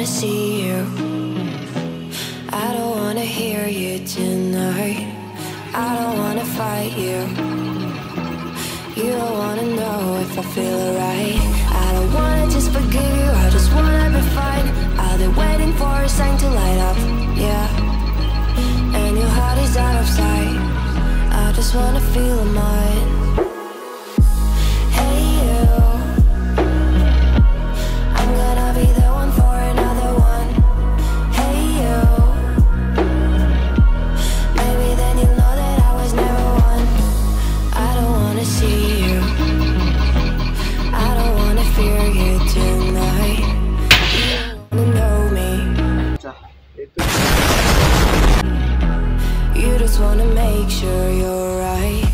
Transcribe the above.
wanna see you. I don't wanna hear you tonight. I don't wanna fight you. You don't wanna know if I feel alright. I don't wanna just forgive you, I just wanna be fine. I'll be waiting for a sign to light up, yeah. And your heart is out of sight. I just wanna feel mine. Hey you, I'm gonna be the one for another one. Hey you, maybe then you'll know that I was never one. I don't wanna see you, I don't wanna fear you tonight. You don't know me, you just wanna make sure you're right.